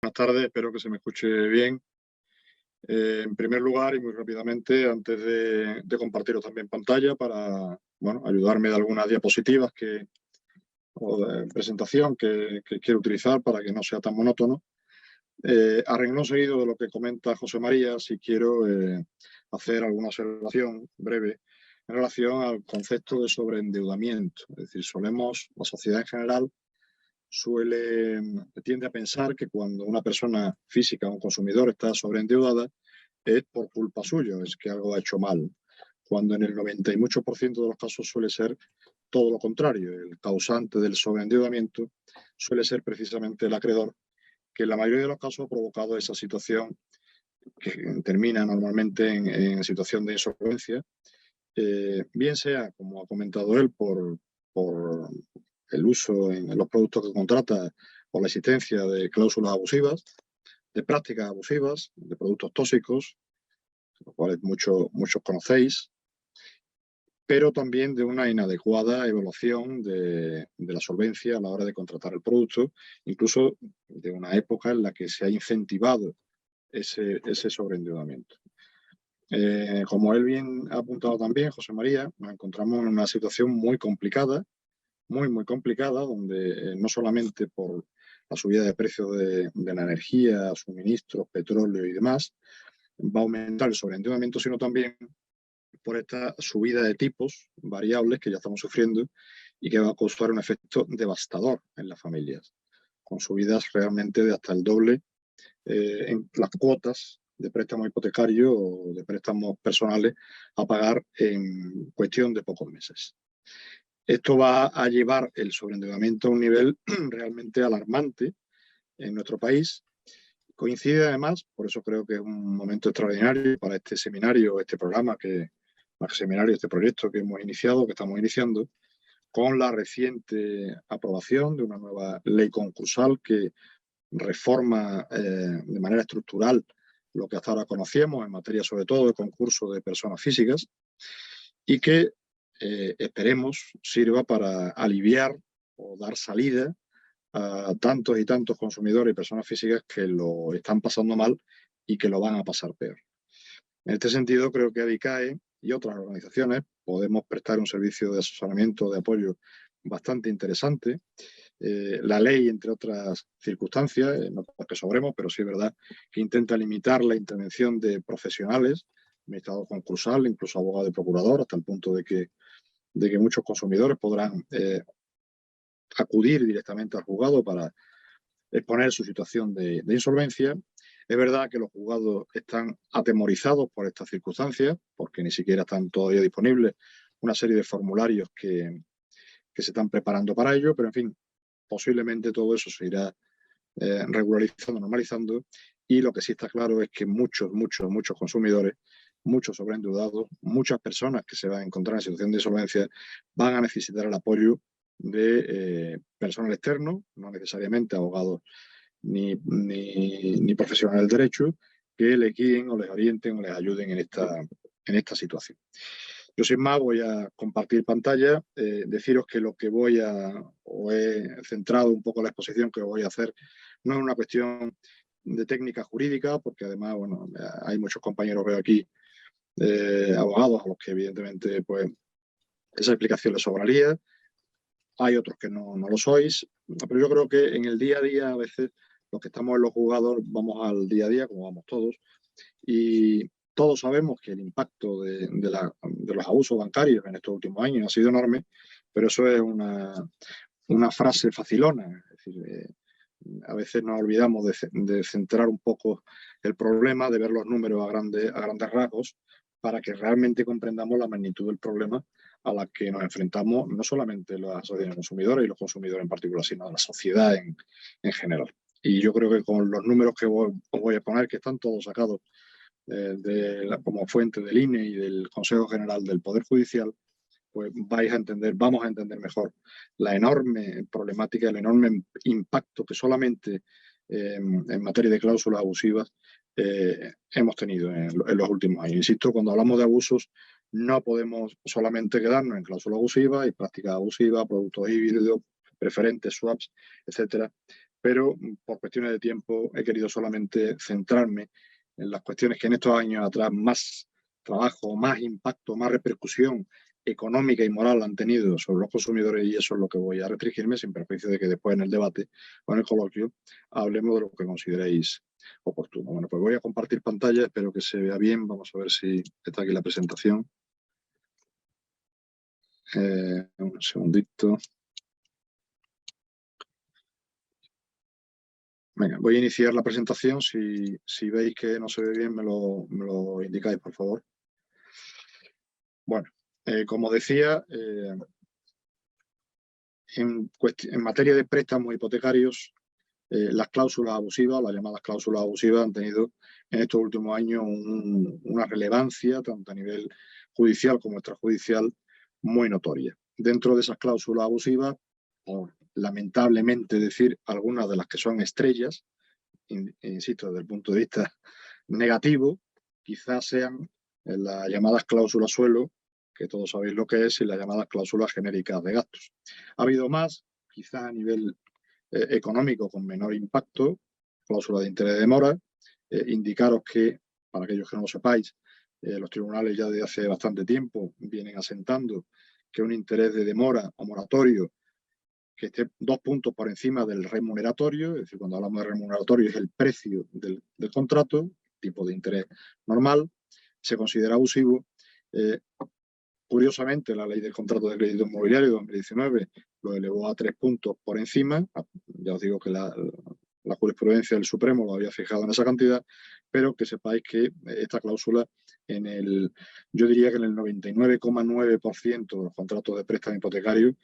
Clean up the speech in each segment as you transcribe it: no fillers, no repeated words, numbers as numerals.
Buenas tardes, espero que se me escuche bien. En primer lugar y muy rápidamente, antes de compartiros también pantalla para ayudarme de algunas diapositivas o de presentación que quiero utilizar para que no sea tan monótono. A renglón seguido de lo que comenta José María, si quiero hacer alguna observación breve en relación al concepto de sobreendeudamiento. Es decir, la sociedad en general tiende a pensar que cuando una persona física o un consumidor está sobreendeudada es por culpa suya, es que algo ha hecho mal, cuando en el 90 y muchos por ciento de los casos suele ser todo lo contrario. El causante del sobreendeudamiento suele ser precisamente el acreedor, que en la mayoría de los casos ha provocado esa situación que termina normalmente en situación de insolvencia, bien sea, como ha comentado él, por el uso en los productos que contrata o la existencia de cláusulas abusivas, de prácticas abusivas, de productos tóxicos, los cuales muchos conocéis, pero también de una inadecuada evaluación de la solvencia a la hora de contratar el producto, incluso de una época en la que se ha incentivado ese sobreendeudamiento. Como él bien ha apuntado también, José María, nos encontramos en una situación muy complicada, muy complicada, donde no solamente por la subida de precios de la energía, suministros, petróleo y demás, va a aumentar el sobreendeudamiento, sino también por esta subida de tipos variables que ya estamos sufriendo y que va a causar un efecto devastador en las familias, con subidas realmente de hasta el doble en las cuotas de préstamo hipotecario o de préstamos personales a pagar en cuestión de pocos meses. Esto va a llevar el sobreendeudamiento a un nivel realmente alarmante en nuestro país. Coincide además, por eso creo que es un momento extraordinario para este seminario, este programa, este proyecto que hemos iniciado, que estamos iniciando, con la reciente aprobación de una nueva ley concursal que reforma de manera estructural lo que hasta ahora conocíamos en materia sobre todo de concurso de personas físicas y que esperemos sirva para aliviar o dar salida a tantos y tantos consumidores y personas físicas que lo están pasando mal y que lo van a pasar peor. En este sentido, creo que ADICAE y otras organizaciones podemos prestar un servicio de asesoramiento, de apoyo bastante interesante. La ley, entre otras circunstancias, no porque sobremos, pero sí es verdad que intenta limitar la intervención de profesionales, administrador concursal, incluso abogado y procurador, hasta el punto de que muchos consumidores podrán acudir directamente al juzgado para exponer su situación de insolvencia. Es verdad que los juzgados están atemorizados por estas circunstancias, porque ni siquiera están todavía disponibles una serie de formularios que se están preparando para ello, pero en fin, posiblemente todo eso se irá regularizando, normalizando, y lo que sí está claro es que muchos consumidores, muchos sobreendeudados, muchas personas que se van a encontrar en situación de insolvencia van a necesitar el apoyo de personal externo, no necesariamente abogados ni profesionales del derecho, que les guíen o les orienten o les ayuden en esta situación. Yo sin más voy a compartir pantalla, deciros que lo que he centrado un poco la exposición que voy a hacer no es una cuestión de técnica jurídica, porque además, hay muchos compañeros, veo aquí, abogados a los que evidentemente pues esa explicación les sobraría. Hay otros que no lo sois, pero yo creo que en el día a día a veces los que estamos en los juzgados vamos al día a día, como vamos todos, y todos sabemos que el impacto de los abusos bancarios en estos últimos años ha sido enorme, pero eso es una frase facilona. Es decir, a veces nos olvidamos de centrar un poco el problema, de ver los números a grandes rasgos, para que realmente comprendamos la magnitud del problema a la que nos enfrentamos, no solamente las asociaciones de consumidores y los consumidores en particular, sino la sociedad en general. Y yo creo que con los números que os voy a poner, que están todos sacados como fuente del INE y del Consejo General del Poder Judicial, pues vamos a entender mejor la enorme problemática, el enorme impacto que solamente en materia de cláusulas abusivas hemos tenido en los últimos años. Insisto, cuando hablamos de abusos, no podemos solamente quedarnos en cláusulas abusivas y prácticas abusivas, productos híbridos, preferentes, swaps, etcétera, pero por cuestiones de tiempo he querido solamente centrarme en las cuestiones que en estos años atrás más trabajo, más impacto, más repercusión económica y moral han tenido sobre los consumidores, y eso es lo que voy a restringirme, sin perjuicio de que después en el debate o en el coloquio hablemos de lo que consideréis oportuno. Bueno, pues voy a compartir pantalla, espero que se vea bien. Vamos a ver si está aquí la presentación. Un segundito. Venga, voy a iniciar la presentación. Si veis que no se ve bien, me lo indicáis, por favor. Bueno, como decía, en materia de préstamos hipotecarios, las cláusulas abusivas, las llamadas cláusulas abusivas, han tenido en estos últimos años una relevancia, tanto a nivel judicial como extrajudicial, muy notoria. Dentro de esas cláusulas abusivas, por lamentablemente decir algunas de las que son estrellas, insisto, desde el punto de vista negativo, quizás sean las llamadas cláusulas suelo, que todos sabéis lo que es, y las llamadas cláusulas genéricas de gastos. Ha habido más, quizás a nivel económico con menor impacto, cláusula de interés de mora. Indicaros que, para aquellos que no lo sepáis, los tribunales ya desde hace bastante tiempo vienen asentando que un interés de demora o moratorio que esté 2 puntos por encima del remuneratorio, es decir, cuando hablamos de remuneratorio es el precio del contrato, tipo de interés normal, se considera abusivo. Curiosamente, la ley del contrato de crédito inmobiliario de 2019 lo elevó a 3 puntos por encima. Ya os digo que la jurisprudencia del Supremo lo había fijado en esa cantidad, pero que sepáis que esta cláusula, yo diría que en el 99,9% de los contratos de préstamo hipotecario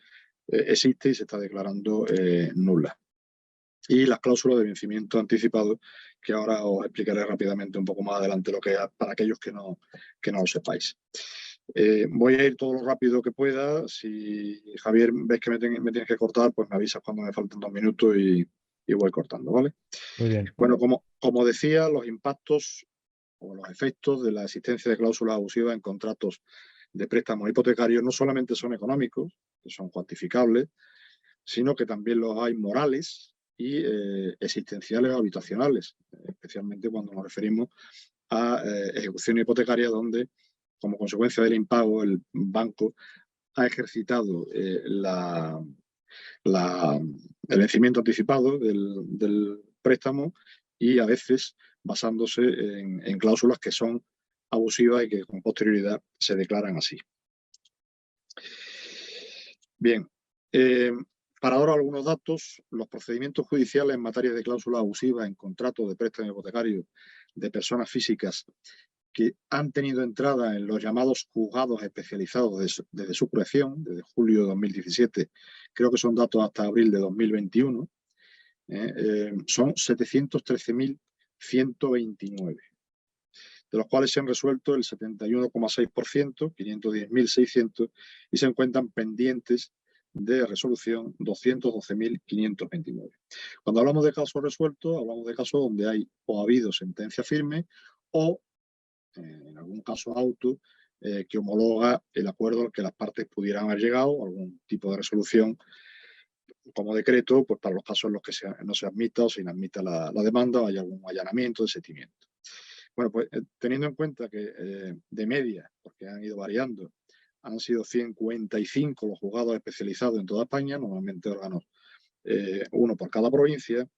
existe y se está declarando nula. Y las cláusulas de vencimiento anticipado, que ahora os explicaré rápidamente un poco más adelante lo que es, para aquellos que no lo sepáis. Voy a ir todo lo rápido que pueda. Si, Javier, ves que me tienes que cortar, pues me avisas cuando me falten 2 minutos y voy cortando, ¿vale? Muy bien. Bueno, como decía, los impactos o los efectos de la existencia de cláusulas abusivas en contratos de préstamos hipotecarios no solamente son económicos, que son cuantificables, sino que también los hay morales y existenciales o habitacionales, especialmente cuando nos referimos a ejecución hipotecaria, donde como consecuencia del impago el banco ha ejercitado el vencimiento anticipado del préstamo, y a veces basándose en cláusulas que son abusivas y que con posterioridad se declaran así. Bien, para ahora algunos datos. Los procedimientos judiciales en materia de cláusulas abusivas en contratos de préstamo hipotecario de personas físicas que han tenido entrada en los llamados juzgados especializados desde su creación, desde julio de 2017, creo que son datos hasta abril de 2021, son 713.129, de los cuales se han resuelto el 71,6%, 510.600, y se encuentran pendientes de resolución 212.529. Cuando hablamos de casos resueltos, hablamos de casos donde hay o ha habido sentencia firme o, en algún caso, auto que homologa el acuerdo al que las partes pudieran haber llegado, algún tipo de resolución como decreto, pues para los casos en los que no se admita o se inadmita la demanda o hay algún allanamiento, desistimiento. Bueno, pues teniendo en cuenta que de media, porque han ido variando, han sido 55 los juzgados especializados en toda España, normalmente órganos uno por cada provincia,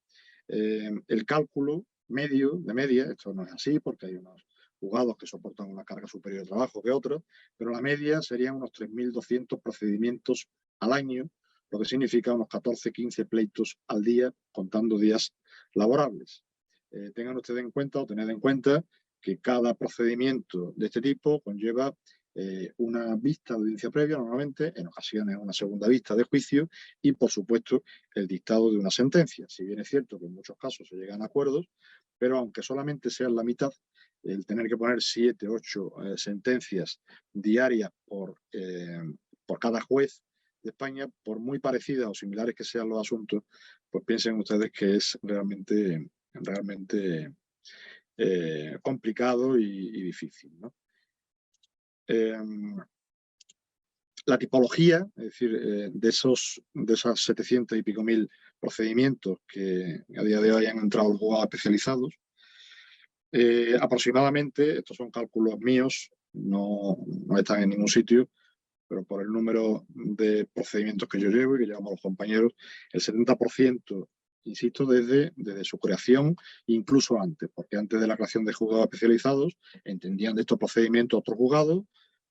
el cálculo medio de media, esto no es así porque hay unos juzgados que soportan una carga superior de trabajo que otros, pero la media serían unos 3.200 procedimientos al año, lo que significa unos 14-15 pleitos al día, contando días laborables. Tengan ustedes en cuenta o tened en cuenta que cada procedimiento de este tipo conlleva una vista de audiencia previa, normalmente, en ocasiones una segunda vista de juicio y, por supuesto, el dictado de una sentencia. Si bien es cierto que en muchos casos se llegan a acuerdos, pero aunque solamente sean la mitad, el tener que poner 7, 8 sentencias diarias por cada juez de España, por muy parecidas o similares que sean los asuntos, pues piensen ustedes que es realmente complicado y difícil, ¿no? La tipología, es decir, de esas 700 y pico mil procedimientos que a día de hoy han entrado los juzgados especializados, aproximadamente, estos son cálculos míos, no están en ningún sitio, pero por el número de procedimientos que yo llevo y que llevamos los compañeros, el 70%, insisto, desde su creación, incluso antes, porque antes de la creación de juzgados especializados, entendían de estos procedimientos otros juzgados,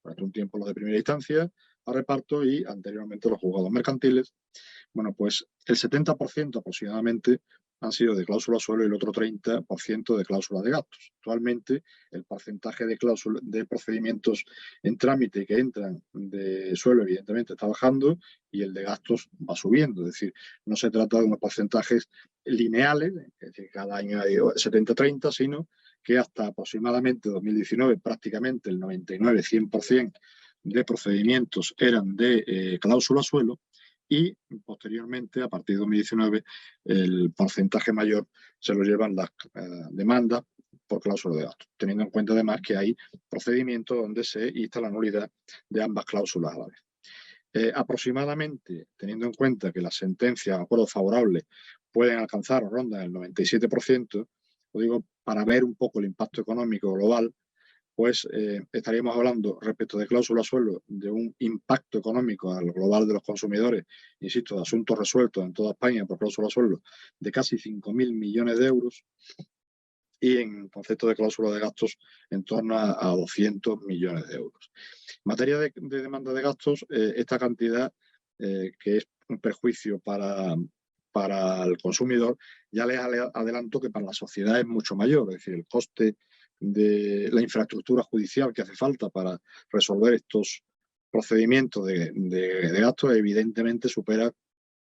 durante un tiempo los de primera instancia, a reparto y anteriormente los juzgados mercantiles. Bueno, pues el 70% aproximadamente han sido de cláusula suelo y el otro 30% de cláusula de gastos. Actualmente, el porcentaje de procedimientos en trámite que entran de suelo, evidentemente, está bajando y el de gastos va subiendo. Es decir, no se trata de unos porcentajes lineales, es decir, cada año hay 70-30, sino que hasta aproximadamente 2019, prácticamente el 99-100% de procedimientos eran de cláusula suelo, y posteriormente, a partir de 2019, el porcentaje mayor se lo llevan las demandas por cláusula de gastos, teniendo en cuenta además que hay procedimientos donde se insta la nulidad de ambas cláusulas a la vez. Aproximadamente, teniendo en cuenta que las sentencias a acuerdos favorables pueden alcanzar o rondan el 97%, lo digo para ver un poco el impacto económico global, pues estaríamos hablando respecto de cláusula suelo de un impacto económico al global de los consumidores, insisto, de asuntos resueltos en toda España por cláusula suelo de casi 5.000 millones de euros y en concepto de cláusula de gastos en torno a 200 millones de euros. En materia de demanda de gastos, esta cantidad, que es un perjuicio para el consumidor, ya les adelanto que para la sociedad es mucho mayor, es decir, el coste de la infraestructura judicial que hace falta para resolver estos procedimientos de gastos evidentemente supera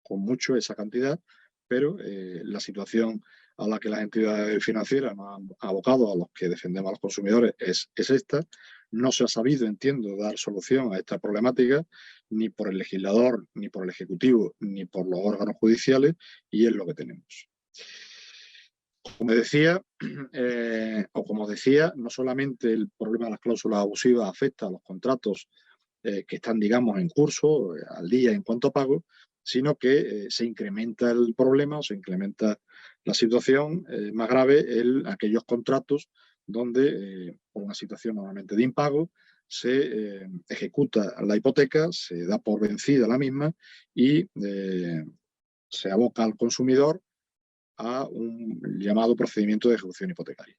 con mucho esa cantidad, pero la situación a la que las entidades financieras nos han abocado, a los que defendemos a los consumidores, es esta. No se ha sabido, entiendo, dar solución a esta problemática, ni por el legislador, ni por el Ejecutivo, ni por los órganos judiciales, y es lo que tenemos. Como decía, no solamente el problema de las cláusulas abusivas afecta a los contratos que están, digamos, en curso, al día en cuanto a pago, sino que se incrementa el problema o se incrementa la situación más grave en aquellos contratos donde, por una situación normalmente de impago, se ejecuta la hipoteca, se da por vencida la misma y se aboca al consumidor a un llamado procedimiento de ejecución hipotecaria.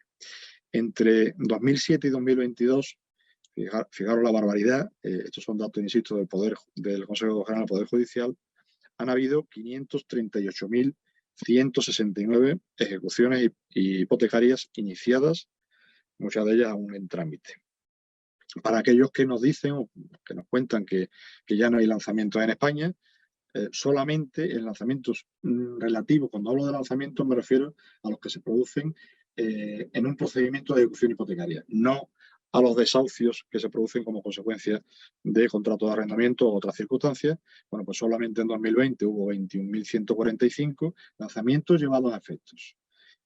Entre 2007 y 2022, fijaros la barbaridad, estos son datos, insisto, del Consejo General del Poder Judicial, han habido 538.169 ejecuciones hipotecarias iniciadas, muchas de ellas aún en trámite. Para aquellos que nos dicen o que nos cuentan que ya no hay lanzamientos en España, solamente en lanzamientos relativos, cuando hablo de lanzamientos me refiero a los que se producen en un procedimiento de ejecución hipotecaria, no a los desahucios que se producen como consecuencia de contratos de arrendamiento o otras circunstancias. Bueno, pues solamente en 2020 hubo 21.145 lanzamientos llevados a efectos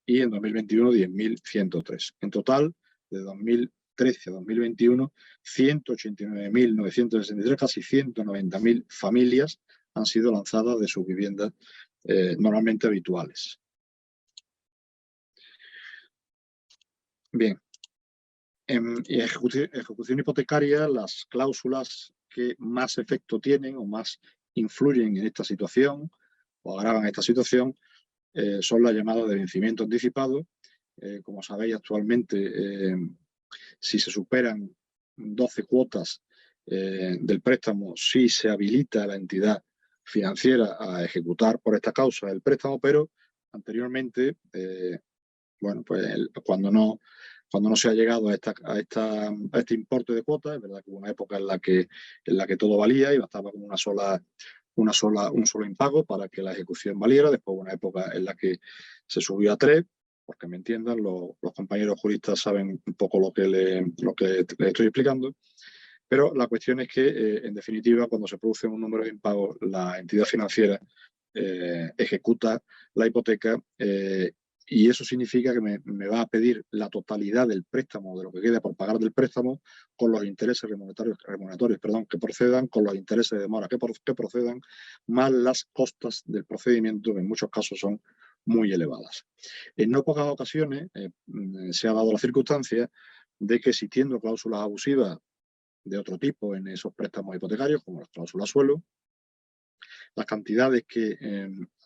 y en 2021 10.103. En total, de 2013 a 2021, 189.963, casi 190.000 familias han sido lanzadas de sus viviendas normalmente habituales. Bien, en ejecución hipotecaria, las cláusulas que más efecto tienen o más influyen en esta situación o agravan esta situación son las llamadas de vencimiento anticipado. Como sabéis, actualmente, si se superan 12 cuotas del préstamo, sí se habilita a la entidad financiera a ejecutar por esta causa el préstamo, pero anteriormente, bueno, pues cuando no se ha llegado a este importe de cuotas, es verdad que hubo una época en la que todo valía y bastaba con un solo impago para que la ejecución valiera. Después hubo una época en la que se subió a 3, porque me entiendan, los compañeros juristas saben un poco lo que les estoy explicando. Pero la cuestión es que, en definitiva, cuando se produce un número de impagos, la entidad financiera ejecuta la hipoteca y eso significa que me va a pedir la totalidad del préstamo, de lo que quede por pagar del préstamo, con los intereses remuneratorios que procedan, con los intereses de demora que procedan, más las costas del procedimiento, que en muchos casos son muy elevadas. En no pocas ocasiones se ha dado la circunstancia de que, existiendo cláusulas abusivas de otro tipo en esos préstamos hipotecarios, como las cláusulas suelo, las cantidades que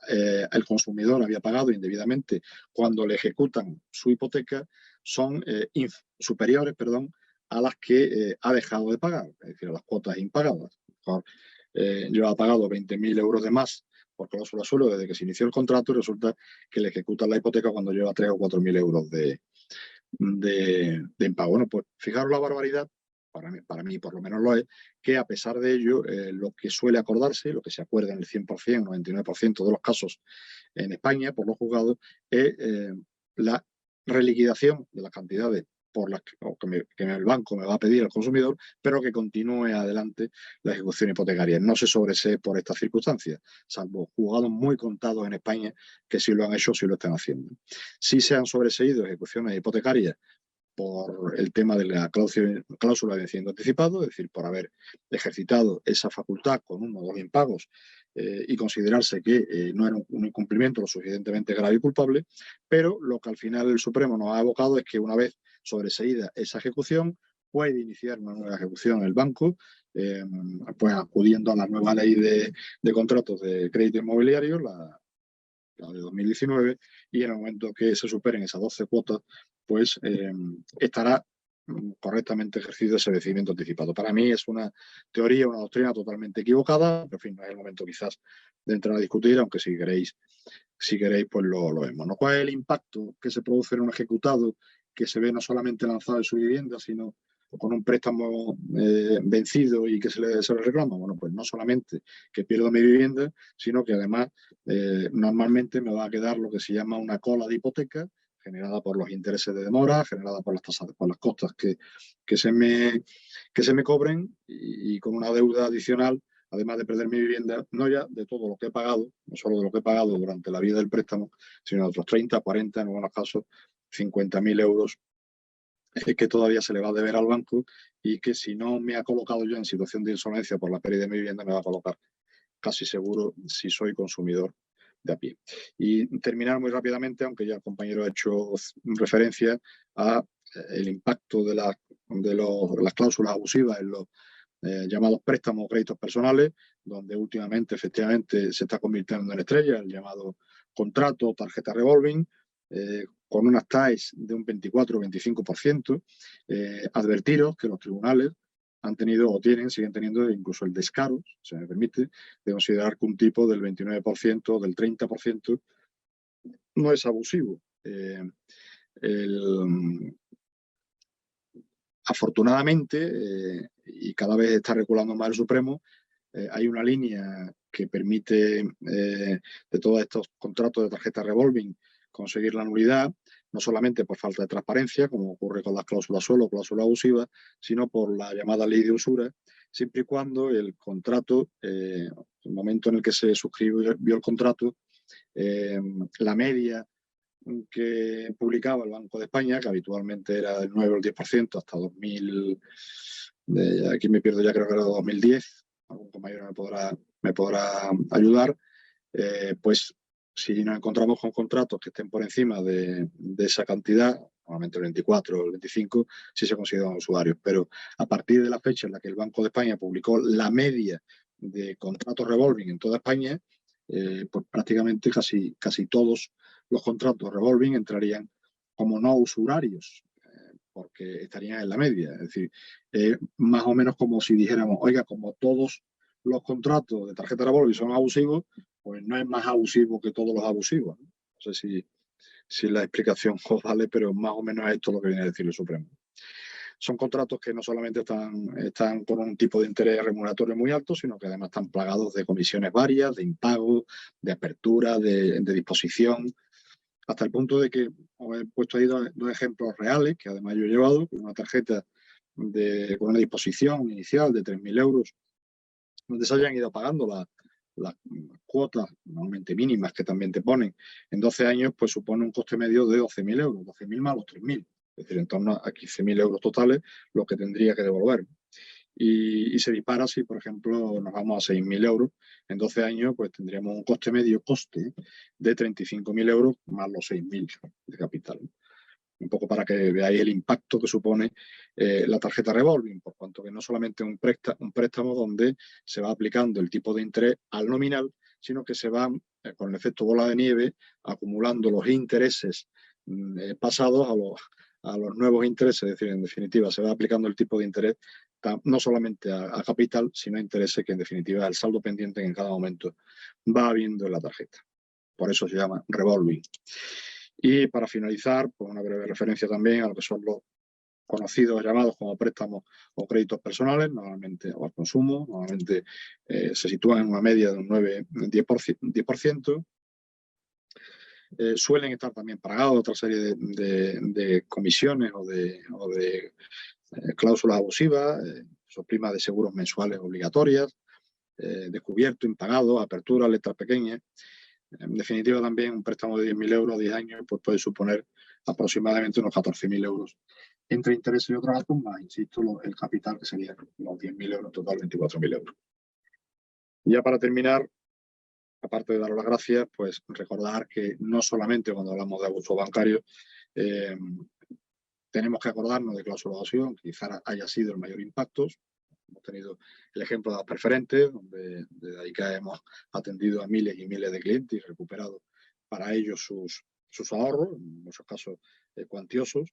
el consumidor había pagado indebidamente cuando le ejecutan su hipoteca son superiores a las que ha dejado de pagar, es decir, a las cuotas impagadas. Yo he pagado 20.000 euros de más por cláusula suelo desde que se inició el contrato, y resulta que le ejecutan la hipoteca cuando lleva 3.000 o 4.000 euros de impago. Bueno, pues fijaros la barbaridad, para mí por lo menos lo es, que a pesar de ello, lo que suele acordarse, lo que se acuerda en el 100%, 99% de los casos en España por los juzgados, es la reliquidación de las cantidades por las que el banco me va a pedir al consumidor, pero que continúe adelante la ejecución hipotecaria. No se sobresee por estas circunstancias, salvo juzgados muy contados en España que sí lo han hecho, sí lo están haciendo. Sí se han sobreseído ejecuciones hipotecarias por el tema de la cláusula de vencimiento anticipado, es decir, por haber ejercitado esa facultad con uno o dos impagos y considerarse que no era un incumplimiento lo suficientemente grave y culpable, pero lo que al final el Supremo nos ha abocado es que, una vez sobreseída esa ejecución, puede iniciar una nueva ejecución en el banco, pues acudiendo a la nueva ley de contratos de crédito inmobiliario, la de 2019, y en el momento que se superen esas 12 cuotas, pues estará correctamente ejercido ese vencimiento anticipado. Para mí es una teoría, una doctrina totalmente equivocada, pero en fin, no es el momento quizás de entrar a discutir, aunque si queréis pues lo vemos, ¿no? ¿Cuál es el impacto que se produce en un ejecutado que se ve no solamente lanzado en su vivienda, sino con un préstamo vencido y que se le reclama? Bueno, pues no solamente que pierdo mi vivienda, sino que además normalmente me va a quedar lo que se llama una cola de hipoteca, generada por los intereses de demora, generada por las tasas, por las costas que se me cobren, y con una deuda adicional, además de perder mi vivienda, no ya de todo lo que he pagado, no solo de lo que he pagado durante la vida del préstamo, sino de otros 30, 40, en algunos casos 50.000 euros que todavía se le va a deber al banco, y que, si no me ha colocado yo en situación de insolvencia por la pérdida de mi vivienda, me va a colocar casi seguro si soy consumidor de a pie. Y terminar muy rápidamente, aunque ya el compañero ha hecho referencia a el impacto de las cláusulas abusivas en los llamados préstamos o créditos personales, donde últimamente efectivamente se está convirtiendo en estrella el llamado contrato o tarjeta revolving, con unas TAEs de un 24 o 25%. Advertiros que los tribunales han tenido o siguen teniendo incluso el descaro, se me permite, de considerar que un tipo del 29% o del 30% no es abusivo. Afortunadamente, y cada vez está reculando más el Supremo, hay una línea que permite de todos estos contratos de tarjeta revolving conseguir la nulidad, no solamente por falta de transparencia, como ocurre con las cláusulas suelo o cláusulas abusivas, sino por la llamada ley de usura, siempre y cuando el contrato, el momento en el que se suscribió el contrato, la media que publicaba el Banco de España, que habitualmente era del 9 o el 10% hasta 2000, aquí me pierdo ya, creo que era 2010, algún compañero me podrá ayudar, pues si nos encontramos con contratos que estén por encima de esa cantidad, normalmente el 24 o el 25, sí se consideran usuarios. Pero a partir de la fecha en la que el Banco de España publicó la media de contratos revolving en toda España, pues prácticamente casi todos los contratos revolving entrarían como no usurarios, porque estarían en la media. Es decir, más o menos como si dijéramos, oiga, como todos los contratos de tarjeta revolving son abusivos, pues no es más abusivo que todos los abusivos. No sé si la explicación os vale, pero más o menos esto es lo que viene a decir el Supremo. Son contratos que no solamente están con un tipo de interés remuneratorio muy alto, sino que además están plagados de comisiones varias, de impago, de apertura, de disposición, hasta el punto de que os he puesto ahí dos ejemplos reales, que además yo he llevado, con una tarjeta con una disposición inicial de 3.000 euros, donde se hayan ido pagando las cuotas normalmente mínimas que también te ponen en 12 años, pues supone un coste medio de 12.000 euros, 12.000 más los 3.000, es decir, en torno a 15.000 euros totales lo que tendría que devolver. Y se dispara si, por ejemplo, nos vamos a 6.000 euros. En 12 años, pues tendríamos un coste medio de 35.000 euros más los 6.000 de capital. Un poco para que veáis el impacto que supone la tarjeta revolving, por cuanto que no solamente un préstamo donde se va aplicando el tipo de interés al nominal, sino que se van, con el efecto bola de nieve, acumulando los intereses pasados a los nuevos intereses. Es decir, en definitiva, se va aplicando el tipo de interés no solamente a capital, sino a intereses que en definitiva es el saldo pendiente que en cada momento va habiendo en la tarjeta. Por eso se llama revolving. Y para finalizar, pues una breve referencia también a lo que son los conocidos llamados como préstamos o créditos personales, normalmente o al consumo, normalmente se sitúan en una media de un 9-10%. Suelen estar también pagados otra serie de comisiones o de cláusulas abusivas, son primas de seguros mensuales obligatorias, descubierto, impagado, apertura, letras pequeñas. En definitiva, también un préstamo de 10.000 euros a 10 años pues puede suponer aproximadamente unos 14.000 euros entre intereses y otros gastos, más, insisto, el capital, que sería los 10.000 euros, total 24.000 euros. Y ya para terminar, aparte de dar las gracias, pues recordar que no solamente cuando hablamos de abuso bancario tenemos que acordarnos de cláusula de evasión, que quizás haya sido el mayor impacto. Hemos tenido el ejemplo de las preferentes, donde desde ahí que hemos atendido a miles y miles de clientes y recuperado para ellos sus ahorros, en muchos casos cuantiosos,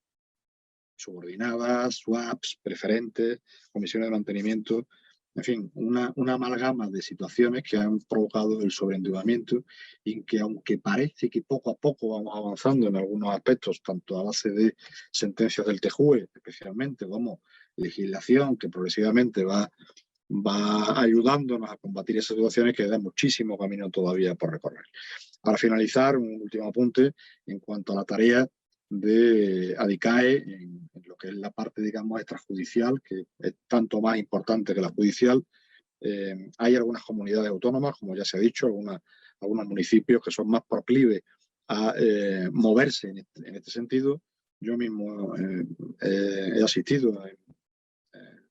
subordinadas, swaps, preferentes, comisiones de mantenimiento, en fin, una amalgama de situaciones que han provocado el sobreendeudamiento y que, aunque parece que poco a poco vamos avanzando en algunos aspectos, tanto a base de sentencias del TJUE, especialmente, como legislación que progresivamente va ayudándonos a combatir esas situaciones, que da muchísimo camino todavía por recorrer. Para finalizar, un último apunte en cuanto a la tarea de ADICAE en lo que es la parte, digamos, extrajudicial, que es tanto más importante que la judicial. Hay algunas comunidades autónomas, como ya se ha dicho, algunos municipios que son más proclives a moverse en este sentido. Yo mismo he asistido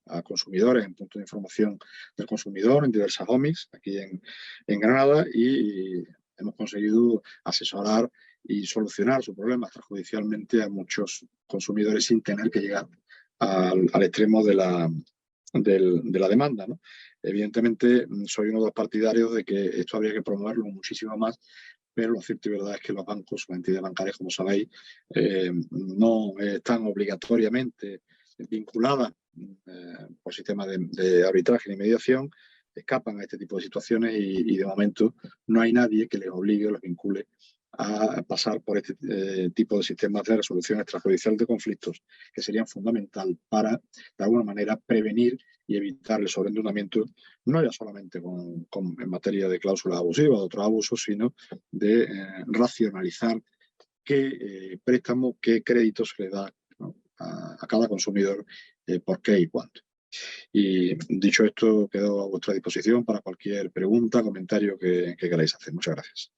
a consumidores en puntos de información del consumidor, en diversas OMICs aquí en Granada, y hemos conseguido asesorar y solucionar su problema extrajudicialmente a muchos consumidores sin tener que llegar al extremo de la demanda, ¿no? Evidentemente, soy uno de los partidarios de que esto habría que promoverlo muchísimo más, pero lo cierto y verdad es que los bancos, las entidades bancarias, como sabéis, no están obligatoriamente vinculadas por sistemas de arbitraje y mediación, escapan a este tipo de situaciones y de momento no hay nadie que les obligue o les vincule a pasar por este tipo de sistemas de resolución extrajudicial de conflictos, que serían fundamental para, de alguna manera, prevenir y evitar el sobreendeudamiento, no ya solamente en materia de cláusulas abusivas o de otros abusos, sino de racionalizar qué préstamo, qué crédito se le da, ¿no?, a cada consumidor, por qué y cuánto. Y dicho esto, quedo a vuestra disposición para cualquier pregunta, comentario que queráis hacer. Muchas gracias.